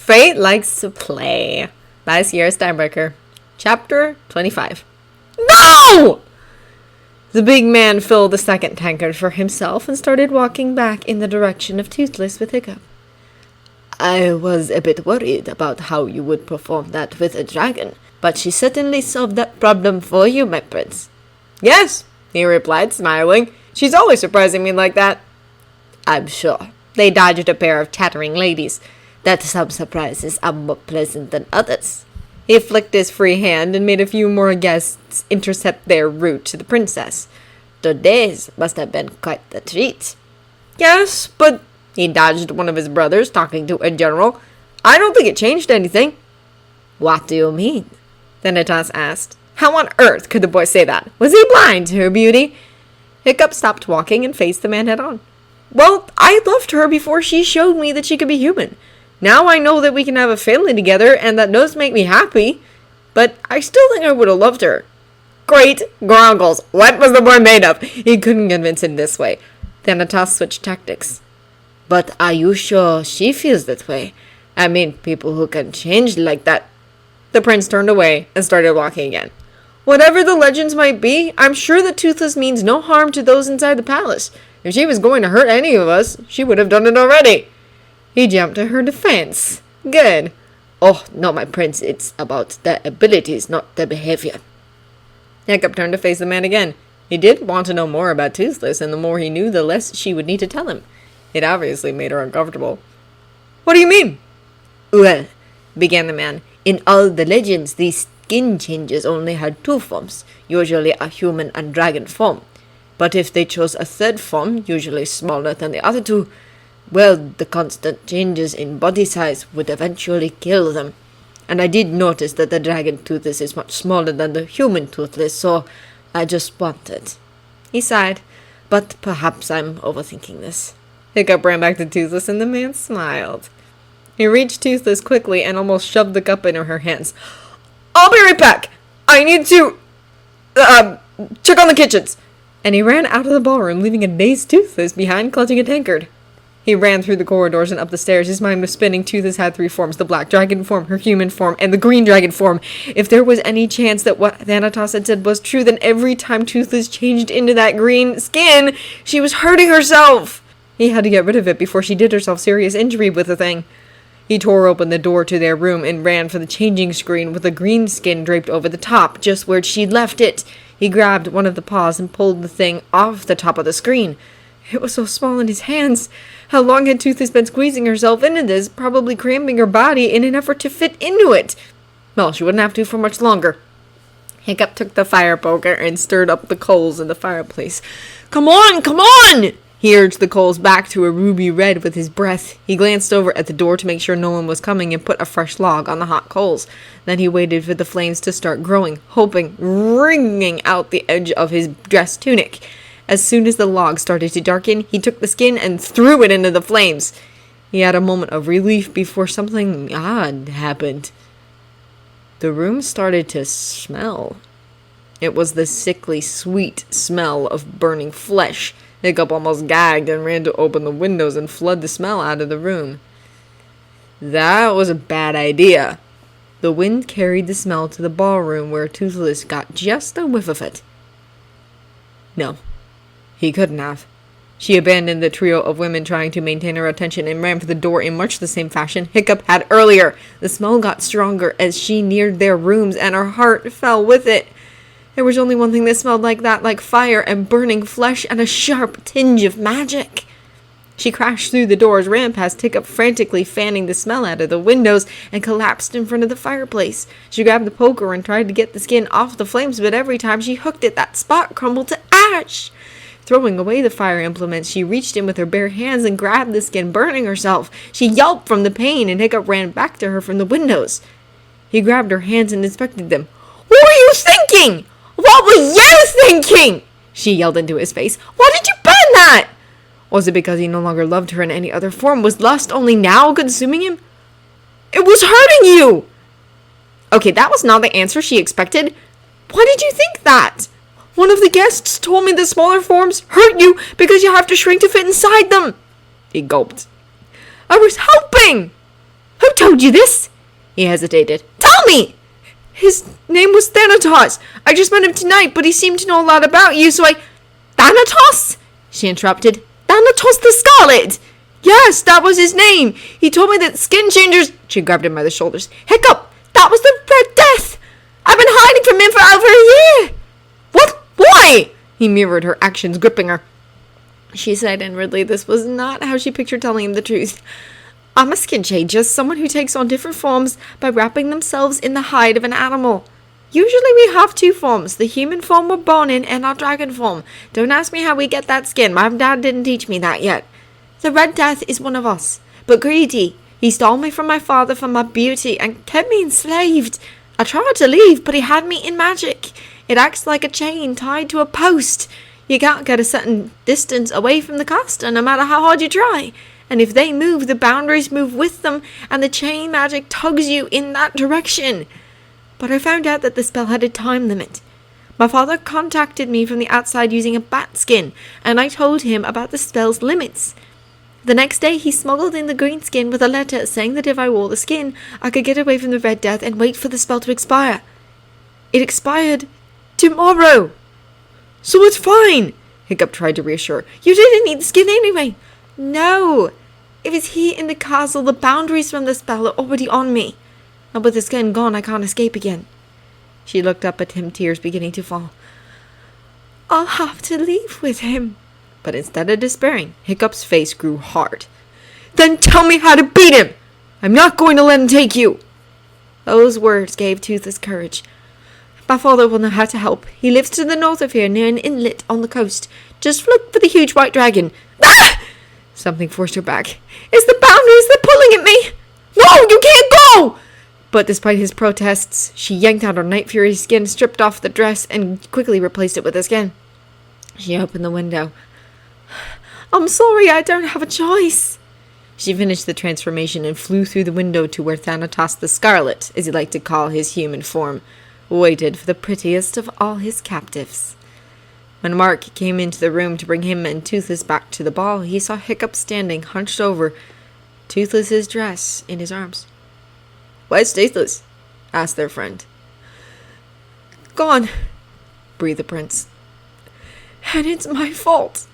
Fate Likes to Play by Sierra Steinbrecher. Chapter 25. No! The big man filled the second tankard for himself and started walking back in the direction of Toothless with Hiccup. I was a bit worried about how you would perform that with a dragon, but she certainly solved that problem for you, my prince. Yes, he replied, smiling. She's always surprising me like that. I'm sure. They dodged a pair of chattering ladies. That some surprises are more pleasant than others. He flicked his free hand and made a few more guests intercept their route to the princess. Today's must have been quite the treat. Yes, but he dodged one of his brothers talking to a general. I don't think it changed anything. What do you mean? Thanatos asked. How on earth could the boy say that? Was he blind to her beauty? Hiccup stopped walking and faced the man head on. Well, I loved her before she showed me that she could be human. Now I know that we can have a family together, and that does make me happy. But I still think I would have loved her. Great groggles. What was the boy made of? He couldn't convince him this way. Thanatos switched tactics. But are you sure she feels that way? I mean, people who can change like that. The prince turned away and started walking again. Whatever the legends might be, I'm sure that Toothless means no harm to those inside the palace. If she was going to hurt any of us, she would have done it already. He jumped to her defense. Good. Oh, no, my prince, it's about the abilities, not the behavior. Hiccup turned to face the man again. He did want to know more about Toothless, and the more he knew, the less she would need to tell him. It obviously made her uncomfortable. What do you mean? Well, began the man, in all the legends, these skin changes only had two forms, usually a human and dragon form. But if they chose a third form, usually smaller than the other two, well, the constant changes in body size would eventually kill them. And I did notice that the dragon Toothless is much smaller than the human Toothless, so I just wanted. He sighed, but perhaps I'm overthinking this. Hiccup ran back to Toothless, and the man smiled. He reached Toothless quickly and almost shoved the cup into her hands. I'll be right back. I need to, check on the kitchens. And he ran out of the ballroom, leaving a dazed Toothless behind, clutching a tankard. He ran through the corridors and up the stairs. His mind was spinning. Toothless had three forms: the black dragon form, her human form, and the green dragon form. If there was any chance that what Thanatos had said was true, then every time Toothless changed into that green skin, she was hurting herself. He had to get rid of it before she did herself serious injury with the thing. He tore open the door to their room and ran for the changing screen with the green skin draped over the top, just where she'd left it. He grabbed one of the paws and pulled the thing off the top of the screen. It was so small in his hands. How long had Toothless been squeezing herself into this, probably cramping her body in an effort to fit into it? Well, she wouldn't have to for much longer. Hiccup took the fire poker and stirred up the coals in the fireplace. Come on, come on! He urged the coals back to a ruby red with his breath. He glanced over at the door to make sure no one was coming and put a fresh log on the hot coals. Then he waited for the flames to start growing, hoping, wringing out the edge of his dress tunic. As soon as the log started to darken, he took the skin and threw it into the flames. He had a moment of relief before something odd happened. The room started to smell. It was the sickly, sweet smell of burning flesh. Hiccup almost gagged and ran to open the windows and flood the smell out of the room. That was a bad idea. The wind carried the smell to the ballroom where Toothless got just a whiff of it. No. He couldn't have. She abandoned the trio of women trying to maintain her attention and ran for the door in much the same fashion Hiccup had earlier. The smell got stronger as she neared their rooms, and her heart fell with it. There was only one thing that smelled like that, like fire and burning flesh and a sharp tinge of magic. She crashed through the doors, ran past Hiccup frantically fanning the smell out of the windows, and collapsed in front of the fireplace. She grabbed the poker and tried to get the skin off the flames, but every time she hooked it, that spot crumbled to ash. Throwing away the fire implements, she reached in with her bare hands and grabbed the skin, burning herself. She yelped from the pain, and Hiccup ran back to her from the windows. He grabbed her hands and inspected them. What were you thinking? What were you thinking? She yelled into his face. Why did you burn that? Was it because he no longer loved her in any other form? Was lust only now consuming him? It was hurting you! Okay, that was not the answer she expected. Why did you think that? One of the guests told me the smaller forms hurt you because you have to shrink to fit inside them. He gulped. I was helping! Who told you this? He hesitated. Tell me! His name was Thanatos. I just met him tonight, but he seemed to know a lot about you, so I... Thanatos? She interrupted. Thanatos the Scarlet! Yes, that was his name. He told me that skin changers... She grabbed him by the shoulders. Hiccup! That was the Red Death! I've been hiding from him for over a year! What? Why? He mirrored her actions, gripping her. She said inwardly this was not how she pictured telling him the truth. I'm a skin changer, someone who takes on different forms by wrapping themselves in the hide of an animal. Usually we have two forms, the human form we're born in and our dragon form. Don't ask me how we get that skin, my dad didn't teach me that yet. The Red Death is one of us, but greedy. He stole me from my father for my beauty and kept me enslaved. I tried to leave, but he had me in magic. It acts like a chain tied to a post. You can't get a certain distance away from the caster, no matter how hard you try. And if they move, the boundaries move with them, and the chain magic tugs you in that direction. But I found out that the spell had a time limit. My father contacted me from the outside using a bat skin, and I told him about the spell's limits. The next day, he smuggled in the green skin with a letter saying that if I wore the skin, I could get away from the Red Death and wait for the spell to expire. It expired tomorrow. So it's fine, Hiccup tried to reassure. You didn't need the skin anyway. No. If it's here in the castle, the boundaries from the spell are already on me. And with the skin gone, I can't escape again. She looked up at him, tears beginning to fall. I'll have to leave with him. But instead of despairing, Hiccup's face grew hard. Then tell me how to beat him! I'm not going to let him take you! Those words gave Toothless courage. My father will know how to help. He lives to the north of here, near an inlet on the coast. Just look for the huge white dragon. Ah! Something forced her back. It's the boundaries, they're pulling at me! No, you can't go! But despite his protests, she yanked out her Night Fury skin, stripped off the dress, and quickly replaced it with a skin. She opened the window. I'm sorry, I don't have a choice. She finished the transformation and flew through the window to where Thanatos the Scarlet, as he liked to call his human form, waited for the prettiest of all his captives. When Mark came into the room to bring him and Toothless back to the ball, he saw Hiccup standing, hunched over, Toothless's dress in his arms. Where's Toothless? Asked their friend. Gone, breathed the prince. And it's my fault.